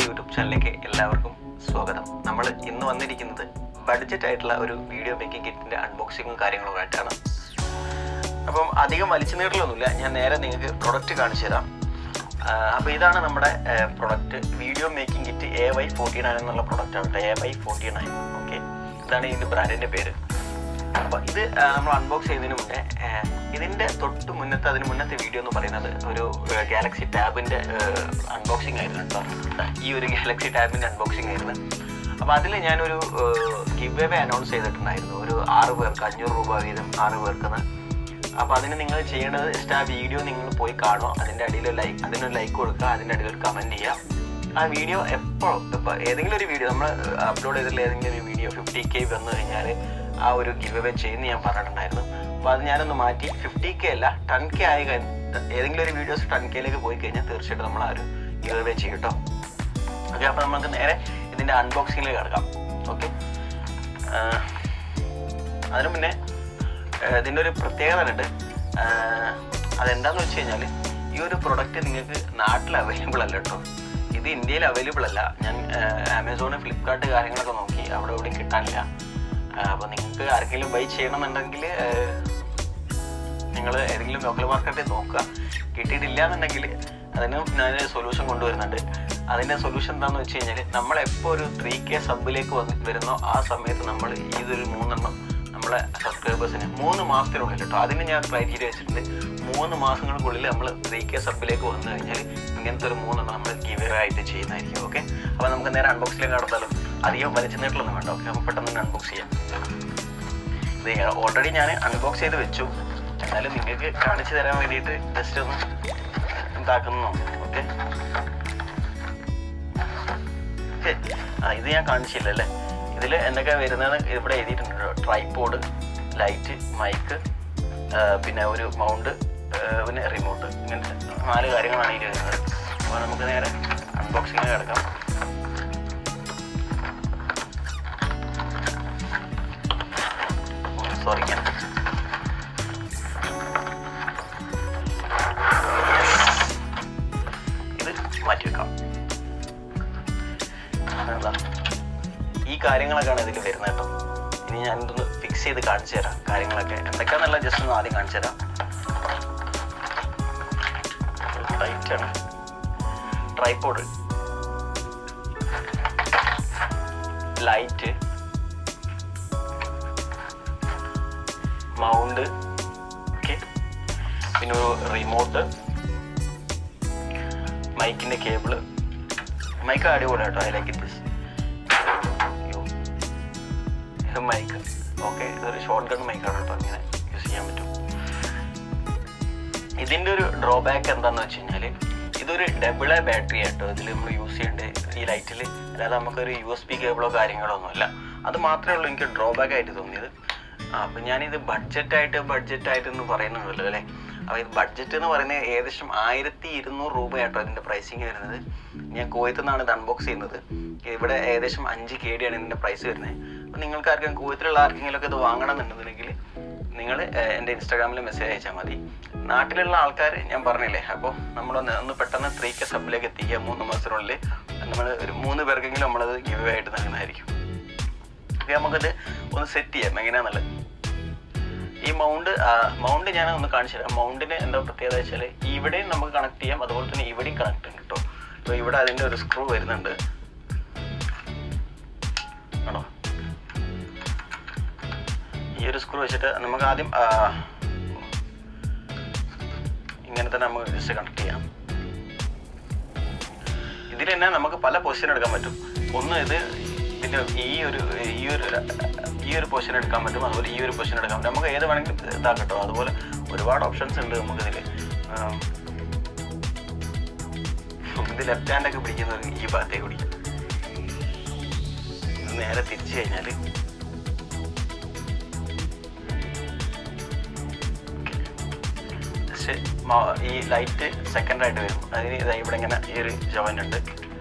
YouTube ചാനലിലേക്ക് എല്ലാവർക്കും സ്വാഗതം. നമ്മൾ ഇന്ന് വന്നിരിക്കുന്നത് ബഡ്ജറ്റ് ആയിട്ടുള്ള ഒരു വീഡിയോ മേക്കിംഗ് കിറ്റിൻ്റെ അൺബോക്സിങ്ങും കാര്യങ്ങളുമായിട്ടാണ്. അപ്പം അധികം വലിച്ചു നീട്ടലൊന്നുമില്ല, ഞാൻ നേരെ നിങ്ങൾക്ക് പ്രൊഡക്റ്റ് കാണിച്ചു തരാം. അപ്പോൾ ഇതാണ് നമ്മുടെ product, video making kit AY49 എന്നുള്ള പ്രൊഡക്റ്റാണ് കേട്ടോ. AY49, ഓക്കെ, ഇതാണ് ഇതിൻ്റെ ബ്രാൻഡിൻ്റെ പേര്. അപ്പോൾ ഇത് നമ്മൾ അൺബോക്സ് ചെയ്യുന്നതിന് മുന്നേ ഇതിൻ്റെ അതിന് മുന്നത്തെ വീഡിയോ എന്ന് പറയുന്നത് ഒരു ഗാലക്സി ടാബിൻ്റെ അൺബോക്സിങ് ആയിരുന്നു കേട്ടോ. ഈ ഒരു ഗാലക്സി ടാബിൻ്റെ അൺബോക്സിങ് ആയിരുന്നു. അപ്പോൾ അതിൽ ഞാനൊരു ഗിവ് അവേ അനൗൺസ് ചെയ്തിട്ടുണ്ടായിരുന്നു, ഒരു 6 പേർക്ക് 500 രൂപ വീതം 6 പേർക്കെന്ന്. അപ്പോൾ അതിന് നിങ്ങൾ ചെയ്യേണ്ടത് ജസ്റ്റ് ആ വീഡിയോ നിങ്ങൾ പോയി കാണുക, അതിൻ്റെ അടിയിൽ അതിനൊരു ലൈക്ക് കൊടുക്കുക, അതിൻ്റെ അടിയിൽ ഒരു കമൻറ്റ് ചെയ്യുക. ആ വീഡിയോ ഇപ്പോൾ ഏതെങ്കിലും ഒരു വീഡിയോ നമ്മൾ അപ്ലോഡ് ചെയ്തിട്ടുള്ള ഏതെങ്കിലും ഒരു വീഡിയോ 50K വന്നു കഴിഞ്ഞാൽ ആ ഒരു ഗിവ് അവേ ചെയ്യുന്ന ഞാൻ പറഞ്ഞിട്ടുണ്ടായിരുന്നു. അപ്പോൾ അത് ഞാനൊന്ന് മാറ്റി 50K അല്ല 10K ആയി ഏതെങ്കിലും ഒരു വീഡിയോസ് 10Kയിലേക്ക് പോയി കഴിഞ്ഞാൽ തീർച്ചയായിട്ടും നമ്മൾ ആ ഒരു ഗിവ് അവേ ചെയ്യും കേട്ടോ. ഓക്കെ, അപ്പോൾ നമുക്ക് നേരെ ഇതിൻ്റെ അൺബോക്സിങ്ങിലേക്ക് കിടക്കാം. ഓക്കെ, അതിന് മുന്നേ ഇതിൻ്റെ ഒരു പ്രത്യേകത ഉണ്ട്. അതെന്താണെന്ന് വെച്ച് കഴിഞ്ഞാൽ ഈ ഒരു പ്രൊഡക്റ്റ് നിങ്ങൾക്ക് നാട്ടിൽ അവൈലബിൾ അല്ല കേട്ടോ. ഇത് ഇന്ത്യയിൽ അവൈലബിൾ അല്ല. ഞാൻ ആമസോൺ, ഫ്ലിപ്കാർട്ട് കാര്യങ്ങളൊക്കെ നോക്കി, അവിടെ എവിടെയും കിട്ടാനില്ല. അപ്പോൾ നിങ്ങൾക്ക് ആർക്കെങ്കിലും ബൈ ചെയ്യണമെന്നുണ്ടെങ്കിൽ നിങ്ങൾ ഏതെങ്കിലും ലോക്കൽ മാർക്കറ്റിൽ നോക്കുക. കിട്ടിയിട്ടില്ല എന്നുണ്ടെങ്കിൽ അതിന് ഞാനൊരു സൊല്യൂഷൻ കൊണ്ടുവരുന്നുണ്ട്. അതിൻ്റെ സൊല്യൂഷൻ എന്താണെന്ന് വെച്ച് കഴിഞ്ഞാൽ നമ്മളെപ്പോൾ ഒരു 3K സബിലേക്ക് വരുന്നോ ആ സമയത്ത് നമ്മൾ ഇതൊരു 3 എണ്ണം നമ്മളെ സബ്സ്ക്രൈബേഴ്സിന് 3 മാസത്തിനുള്ളിൽ കേട്ടോ, അതിന് ഞാൻ ക്രൈറ്റീരിയ വെച്ചിട്ടുണ്ട്. 3 മാസങ്ങൾക്കുള്ളിൽ നമ്മൾ 3K സബിലേക്ക് വന്നു കഴിഞ്ഞാൽ ഇങ്ങനത്തെ ഒരു 3 എണ്ണം നമ്മൾ ഗിവ് അവേ ആയിട്ട് ചെയ്യുന്നതായിരിക്കും. ഓക്കെ, അപ്പോൾ നമുക്ക് നേരെ അൺബോക്സിലേക്ക് കടത്താലോ. അധികം വലിച്ചു നീട്ടലൊന്നും വേണ്ട. ഓക്കെ, നമുക്ക് പെട്ടെന്ന് തന്നെ അൺബോക്സ് ചെയ്യാം. ഇത് ഓൾറെഡി ഞാൻ അൺബോക്സ് ചെയ്ത് വെച്ചു, എന്നാലും നിങ്ങൾക്ക് കാണിച്ചു തരാൻ വേണ്ടിയിട്ട് ജസ്റ്റ് ഒന്ന് ഇതാക്കുന്നു. ഓക്കെ, ഇത് ഞാൻ കാണിച്ചില്ല അല്ലേ. ഇതിൽ എന്തൊക്കെയാണ് വരുന്നത് ഇവിടെ എഴുതിയിട്ടുണ്ട്. ട്രൈപോഡ്, ലൈറ്റ്, മൈക്ക്, പിന്നെ ഒരു മൗണ്ട്, പിന്നെ റിമോട്ട്, ഇങ്ങനത്തെ 4 കാര്യങ്ങളാണ് ഇതിൽ വരുന്നത്. അപ്പോൾ നമുക്ക് നേരെ അൺബോക്സിങ്ങിൽ കിടക്കാം. സോറി, ഇത് മാറ്റി വെക്കാം. ഈ കാര്യങ്ങളൊക്കെയാണ് ഇതിൽ വരുന്നത് കേട്ടോ. ഇനി ഞാൻ ഇതൊന്ന് ഫിക്സ് ചെയ്ത് കാണിച്ചു തരാം. കാര്യങ്ങളൊക്കെ എന്തൊക്കെയാണെന്നുള്ള ജസ്റ്റ് ഒന്ന് ആദ്യം കാണിച്ചു തരാം. ലൈറ്റാണ്, ട്രൈപോഡ്, ലൈറ്റ്, മൗണ്ട്, ഓക്കെ, പിന്നെ ഒരു റിമോട്ട്, മൈക്കിൻ്റെ കേബിള്. മൈക്ക് അടിപൊളി കേട്ടോ, ഐ ലൈക്ക് ഇറ്റ്. ഇത് മൈക്ക്, ഓക്കെ, ഇതൊരു ഷോർട്ട് ഗൺ മൈക്കാണ് കേട്ടോ, ഇങ്ങനെ യൂസ് ചെയ്യാൻ പറ്റും. ഇതിൻ്റെ ഒരു ഡ്രോബാക്ക് എന്താണെന്ന് വെച്ച് കഴിഞ്ഞാൽ ഇതൊരു ഡബിൾ എ ബാറ്ററി ആട്ടോ ഇതിൽ നമ്മൾ യൂസ് ചെയ്യേണ്ടത് ഈ ലൈറ്റിൽ. അല്ലാതെ നമുക്കൊരു USB കേബിളോ കാര്യങ്ങളോ ഒന്നുമില്ല. അത് മാത്രമേ ഉള്ളൂ എനിക്ക് ഡ്രോബാക്ക് ആയിട്ട് തോന്നിയത്. അപ്പം ഞാനിത് ബഡ്ജറ്റായിട്ട് എന്ന് പറയുന്നുണ്ടല്ലോ അല്ലേ. അപ്പോൾ ഇത് ബഡ്ജറ്റ് എന്ന് പറയുന്നത് ഏകദേശം 1200 രൂപയാട്ടോ ഇതിൻ്റെ പ്രൈസിങ് വരുന്നത്. ഞാൻ കുവൈത്തിൽ നിന്നാണ് ഇത് അൺബോക്സ് ചെയ്യുന്നത്. ഇവിടെ ഏകദേശം 5KD ആണ് ഇതിൻ്റെ പ്രൈസ് വരുന്നത്. അപ്പോൾ നിങ്ങൾക്ക് ആർക്കും കുവൈത്തിലുള്ള ആർക്കെങ്കിലുമൊക്കെ ഇത് വാങ്ങണമെന്നുണ്ടെന്നുണ്ടെങ്കിൽ നിങ്ങൾ എൻ്റെ ഇൻസ്റ്റാഗ്രാമിൽ മെസ്സേജ് അയച്ചാൽ മതി. നാട്ടിലുള്ള ആൾക്കാർ ഞാൻ പറഞ്ഞില്ലേ, അപ്പോൾ നമ്മളൊന്ന് പെട്ടെന്ന് 3K സബിലേക്ക് എത്തിക്കുക. 3 മാസത്തിനുള്ളിൽ നമ്മൾ ഒരു 3 പേർക്കെങ്കിലും നമ്മളത് ഗിവ് അവേ ആയിട്ട് നൽകുന്നതായിരിക്കും. ഓക്കെ, നമുക്കത് ഒന്ന് സെറ്റ് ചെയ്യാം എങ്ങനെയാണെന്നുള്ളത്. ഈ മൗണ്ട് ഞാൻ ഒന്ന് കാണിച്ചു തരാം. മൗണ്ടിന് എന്താ പ്രത്യേകത വെച്ചാൽ ഇവിടെയും നമുക്ക് കണക്ട് ചെയ്യാം, അതുപോലെ തന്നെ ഇവിടെയും കണക്ട് ചെയ്യും കേട്ടോ. അപ്പോൾ ഇവിടെ അതിൻ്റെ ഒരു സ്ക്രൂ വരുന്നുണ്ട് ആണോ. ഈ ഒരു സ്ക്രൂ വെച്ചിട്ട് നമുക്ക് ആദ്യം ഇങ്ങനെ തന്നെ നമുക്ക് ജസ്റ്റ് കണക്ട് ചെയ്യാം. ഇതിൽ തന്നെ നമുക്ക് പല പൊസിഷൻ എടുക്കാൻ പറ്റും. ഒന്ന് ഇതിൻ്റെ ഈ ഒരു പൊസിഷൻ എടുക്കാൻ പറ്റും, അതുപോലെ ഈ ഒരു പൊസിഷൻ എടുക്കാൻ പറ്റും. നമുക്ക് ഏത് വേണമെങ്കിലും ഇതാക്കട്ടോ. അതുപോലെ ഒരുപാട് ഓപ്ഷൻസ് ഉണ്ട് നമുക്കിതിൽ. ഇത് ലെഫ്റ്റ് ഹാൻഡൊക്കെ പിടിക്കുന്നവർ ഈ ഭാഗത്തേക്ക് പിടിക്കും. ഇത് നേരെ തിരിച്ചു കഴിഞ്ഞാൽ ജസ്റ്റ് ഈ ലൈറ്റ് സെക്കൻഡായിട്ട് വരും. അതിന് ഇതാ ഇവിടെ ഇങ്ങനെ ഈ ഒരു ജോയിൻ്റ് ഉണ്ട്.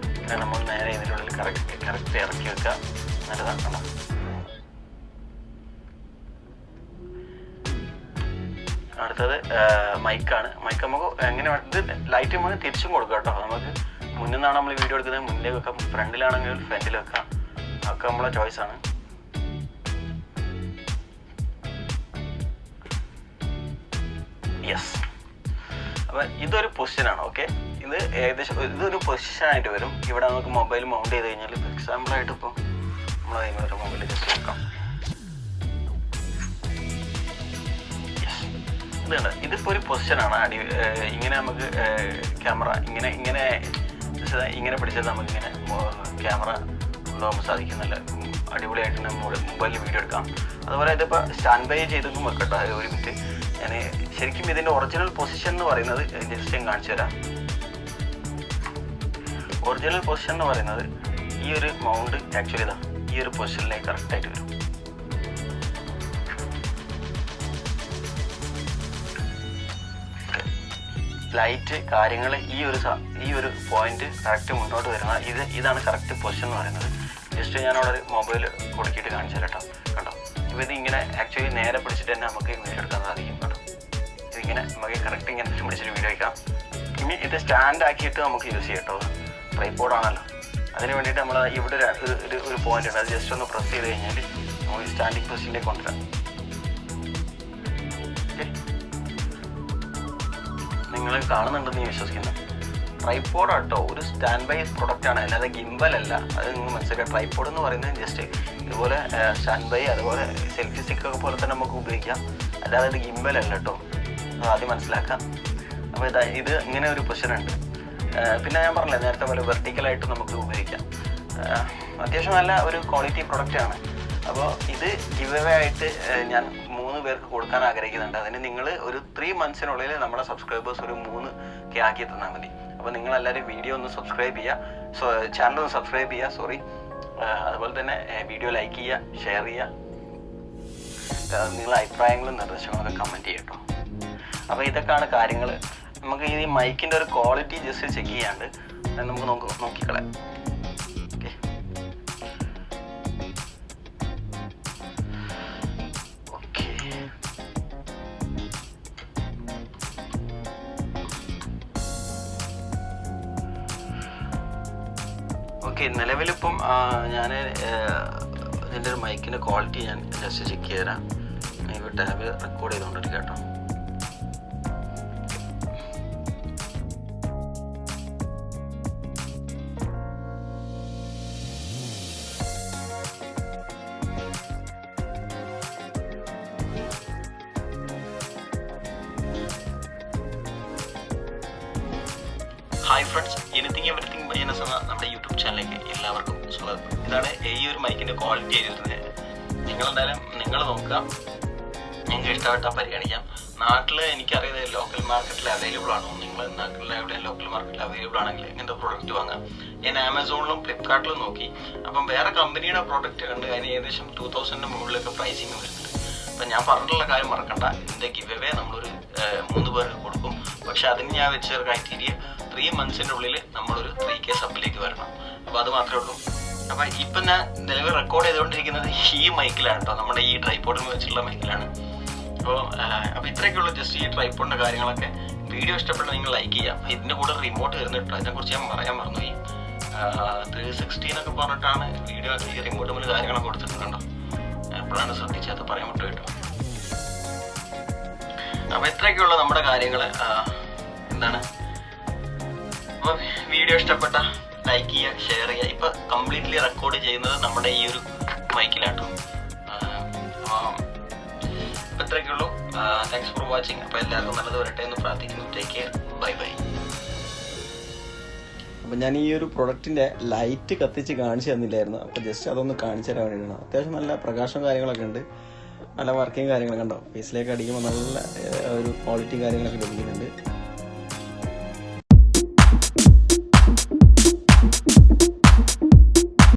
നമ്മൾ നേരെ ഇതിനുള്ളിൽ കറക്റ്റ് ഇറക്കി വെക്കുക. നല്ലതാണ്. അടുത്തത് മൈക്കാണ്. മൈക്ക് നമുക്ക് എങ്ങനെ ഇത് ലൈറ്റ് നമുക്ക് തിരിച്ചും കൊടുക്കാം കേട്ടോ. നമുക്ക് മുന്നിൽ നിന്നാണ് നമ്മൾ വീഡിയോ എടുക്കുന്നത്, മുന്നിലേക്ക് വെക്കാം. ഫ്രണ്ടിലാണെങ്കിൽ ഫ്രണ്ടിൽ വെക്കാം. അതൊക്കെ നമ്മളെ ചോയ്സാണ്. യെസ്. അപ്പം ഇതൊരു പൊസിഷനാണ്. ഓക്കെ, ഇത് ഏകദേശം ഇതൊരു പൊസിഷനായിട്ട് വരും. ഇവിടെ നമുക്ക് മൊബൈൽ മൗണ്ട് ചെയ്ത് കഴിഞ്ഞാൽ ഇപ്പോൾ എക്സാമ്പിളായിട്ട് ഇപ്പോൾ നമ്മൾ ഒരു മൊബൈൽ ജസ്റ്റ് നോക്കാം. ഇതുണ്ട്, ഇതിപ്പോൾ ഒരു പൊസിഷനാണ്. ഇങ്ങനെ നമുക്ക് ക്യാമറ ഇങ്ങനെ പിടിച്ചാൽ നമുക്കിങ്ങനെ ക്യാമറ കൊണ്ടുപോകാൻ സാധിക്കും. നല്ല അടിപൊളിയായിട്ട് മൊബൈലിൽ വീഡിയോ എടുക്കാം. അതുപോലെ ഇതിപ്പോൾ സ്റ്റാൻഡ് ബൈ ചെയ്തൊന്നും വെക്കട്ടോ. ഒരു മിനിറ്റ്, ഞാൻ ശരിക്കും ഇതിൻ്റെ ഒറിജിനൽ പൊസിഷൻ എന്ന് പറയുന്നത് ജസ്റ്റ് ഞാൻ കാണിച്ചു തരാം. ഒറിജിനൽ പൊസിഷൻ എന്ന് പറയുന്നത് ഈ ഒരു മൗണ്ട് ആക്ച്വലി ഇതാ ഈ ഒരു പൊസിഷനിലേക്ക് കറക്റ്റായിട്ട് വരും. ലൈറ്റ് കാര്യങ്ങൾ ഈ ഒരു പോയിന്റ് കറക്റ്റ് മുന്നോട്ട് വരുന്ന ഇതാണ് കറക്റ്റ് പൊസിഷൻ എന്ന് പറയുന്നത്. ജസ്റ്റ് ഞാനവിടെ ഒരു മൊബൈൽ കൊടുക്കിയിട്ട് കാണിച്ചു തരാം കേട്ടോ. കണ്ടോ, ഇപ്പോൾ ഇത് ഇങ്ങനെ ആക്ച്വലി നേരെ പിടിച്ചിട്ട് തന്നെ നമുക്ക് വീഡിയോ എടുക്കാൻ സാധിക്കും കേട്ടോ. ഇതിങ്ങനെ നമുക്ക് കറക്റ്റ് ഇങ്ങനെ പിടിച്ചിട്ട് വീഡിയോ എടുക്കാം. ഇനി ഇത് സ്റ്റാൻഡ് ആക്കിയിട്ട് നമുക്ക് യൂസ് ചെയ്യാം കേട്ടോ. ട്രൈപോഡാണല്ലോ, അതിന് വേണ്ടിയിട്ട് നമ്മൾ ഇവിടെ ഒരു പോയിന്റ് ഉണ്ട്. അത് ജസ്റ്റ് ഒന്ന് പ്രസ് ചെയ്ത് കഴിഞ്ഞാൽ നമുക്ക് സ്റ്റാൻഡിങ് പൊസിഷനിലേക്ക് കൊണ്ടുവരാം. ഓക്കെ, നിങ്ങൾ കാണുന്നുണ്ടെന്ന് ഞാൻ വിശ്വസിക്കുന്നു. ട്രൈപോഡാട്ടോ, ഒരു സ്റ്റാൻഡ് ബൈ പ്രൊഡക്റ്റാണ്, അല്ലാതെ ഗിംബൽ അല്ല. അത് നിങ്ങൾ മനസ്സിലാക്കുക. ട്രൈപോഡ് എന്ന് പറയുന്നത് ജസ്റ്റ് ഇതുപോലെ സ്റ്റാൻഡ് ബൈ, അതുപോലെ സെൽഫി സ്റ്റിക്കൊക്കെ പോലെ തന്നെ നമുക്ക് ഉപയോഗിക്കാം, അല്ലാതെ ഇത് ഗിംബൽ അല്ല കേട്ടോ. ആദ്യം മനസ്സിലാക്കാം. അപ്പോൾ ഇത് ഇങ്ങനെ ഒരു പൊസിഷൻ ഉണ്ട്. പിന്നെ ഞാൻ പറഞ്ഞില്ലേ നേരത്തെ പോലെ വെർട്ടിക്കലായിട്ട് നമുക്ക് ഉപയോഗിക്കാം. അത്യാവശ്യം നല്ല ഒരു ക്വാളിറ്റി പ്രൊഡക്റ്റാണ്. അപ്പോൾ ഇത് ഗിവ് അവേ ആയിട്ട് ഞാൻ 3 പേർക്ക് കൊടുക്കാൻ ആഗ്രഹിക്കുന്നുണ്ട്. അതിന് നിങ്ങൾ ഒരു 3 monthsiനുള്ളിൽ നമ്മുടെ സബ്സ്ക്രൈബേഴ്സ് ഒരു 3K ആക്കി തന്നാൽ മതി. അപ്പോൾ നിങ്ങളെല്ലാവരും വീഡിയോ ഒന്ന് സബ്സ്ക്രൈബ് ചെയ്യുക, ചാനൽ ഒന്ന് സബ്സ്ക്രൈബ് ചെയ്യുക, അതുപോലെ തന്നെ വീഡിയോ ലൈക്ക് ചെയ്യുക, ഷെയർ ചെയ്യുക, നിങ്ങളുടെ അഭിപ്രായങ്ങളും നിർദ്ദേശങ്ങളൊക്കെ കമൻറ്റ് ചെയ്യുക കേട്ടോ. അപ്പോൾ ഇതൊക്കെയാണ് കാര്യങ്ങൾ. നമുക്ക് ഈ മൈക്കിൻ്റെ ഒരു ക്വാളിറ്റി ജസ്റ്റ് ചെക്ക് ചെയ്യാണ്ട് നമുക്ക് നോക്കിക്കളയാം. ഓക്കെ, ഓക്കെ നിലവിലിപ്പം ഞാൻ ഇതിൻ്റെ ഒരു മൈക്കിൻ്റെ ക്വാളിറ്റി ഞാൻ ജസ്റ്റ് ചെക്ക് ചെയ്ത് തരാം. ഈ ടാബ് റെക്കോർഡ് ചെയ്തുകൊണ്ടിരിക്കുക കേട്ടോ. Hi friends, anything everything business എന്ന നമ്മുടെ യൂട്യൂബ് ചാനലിലേക്ക് എല്ലാവർക്കും സ്വാഗതം. ഇതാണ് ഈ ഒരു മൈക്കിൻ്റെ ക്വാളിറ്റി എഴുതുന്നത്. നിങ്ങളെന്തായാലും നിങ്ങൾ നോക്കുക, നിങ്ങൾക്ക് ഇഷ്ടപ്പെട്ടാൽ പരിഗണിക്കാം. നാട്ടിൽ എനിക്കറിയാതെ ലോക്കൽ മാർക്കറ്റിൽ അവൈലബിൾ ആണോ, നിങ്ങൾ നാട്ടിൽ എവിടെ ലോക്കൽ മാർക്കറ്റിൽ അവൈലബിൾ ആണെങ്കിൽ ഇങ്ങനത്തെ പ്രോഡക്റ്റ് വാങ്ങാം. ഞാൻ ആമസോണിലും ഫ്ലിപ്കാർട്ടിലും നോക്കി. അപ്പം വേറെ കമ്പനിയുടെ പ്രോഡക്റ്റ് കണ്ട് അതിന് ഏകദേശം 2000 മുകളിലൊക്കെ പ്രൈസിങ് വരുന്നുണ്ട്. അപ്പം ഞാൻ പറഞ്ഞിട്ടുള്ള കാര്യം മറക്കണ്ട, ഇതിൻ്റെ ഗിവ് അവേ നമ്മളൊരു 3 പേർക്ക് കൊടുക്കും. പക്ഷെ അതിന് ഞാൻ വെച്ച ക്രൈറ്റീരിയ 3 monthsiനുള്ളിൽ നമ്മളൊരു 3K സബിലേക്ക് വരണം. അപ്പോൾ അത് മാത്രമേ ഉള്ളൂ. അപ്പോൾ ഇപ്പം ഞാൻ നിലവിൽ റെക്കോർഡ് ചെയ്തുകൊണ്ടിരിക്കുന്നത് ഈ മൈക്കിലാണ് കേട്ടോ, നമ്മുടെ ഈ ട്രൈപോഡിൽ വെച്ചിട്ടുള്ള മൈക്കിലാണ്. അപ്പോൾ ഇത്രയൊക്കെയുള്ളൂ ജസ്റ്റ് ഈ ട്രൈപോഡിൻ്റെ കാര്യങ്ങളൊക്കെ. വീഡിയോ ഇഷ്ടപ്പെട്ട നിങ്ങൾ ലൈക്ക് ചെയ്യാം. ഇതിൻ്റെ കൂടെ റിമോട്ട് വരുന്നുണ്ട്, അതിനെക്കുറിച്ച് ഞാൻ പറയാൻ മറന്നുപോയി. 360 എന്നൊക്കെ പറഞ്ഞിട്ടാണ് വീഡിയോ ഈ റിമോട്ട് മുതൽ കാര്യങ്ങളൊക്കെ കൊടുത്തിട്ടുണ്ടോ. എപ്പോഴാണ് ശ്രദ്ധിച്ചത് പറയാൻ പറ്റും കേട്ടോ. അപ്പോൾ ഇത്രയൊക്കെയുള്ള നമ്മുടെ കാര്യങ്ങൾ. എന്താണ്, അപ്പോൾ വീഡിയോ ഇഷ്ടപ്പെട്ട ലൈക്ക് ചെയ്യുക, ഷെയർ ചെയ്യുക. ഇപ്പോൾ കംപ്ലീറ്റ്ലി റെക്കോർഡ് ചെയ്യുന്നത് നമ്മുടെ ഈ ഒരു മൈക്കിലാട്ടോ. അപ്പോൾ ഇത്രയൊക്കെയുള്ളൂ. Thanks for watching. അപ്പോൾ എല്ലാവർക്കും നല്ലത് വരട്ടെ എന്ന് പ്രാർത്ഥിക്കുന്നു. Take care, bye bye. അപ്പോൾ ഞാൻ ഈ ഒരു പ്രൊഡക്റ്റിൻ്റെ ലൈറ്റ് കത്തിച്ച് കാണിച്ചു തന്നില്ലായിരുന്നു. അപ്പോൾ ജസ്റ്റ് അതൊന്ന് കാണിച്ചു തരാൻ വേണ്ടിയിട്ടാണ്. അത്യാവശ്യം നല്ല പ്രകാശവും കാര്യങ്ങളൊക്കെ ഉണ്ട്, നല്ല വർക്കിങ് കാര്യങ്ങളൊക്കെ ഉണ്ടോ. ഫേസിലേക്ക് അടിക്കുമ്പോൾ നല്ല ഒരു ക്വാളിറ്റി കാര്യങ്ങളൊക്കെ ലഭിക്കുന്നുണ്ട്.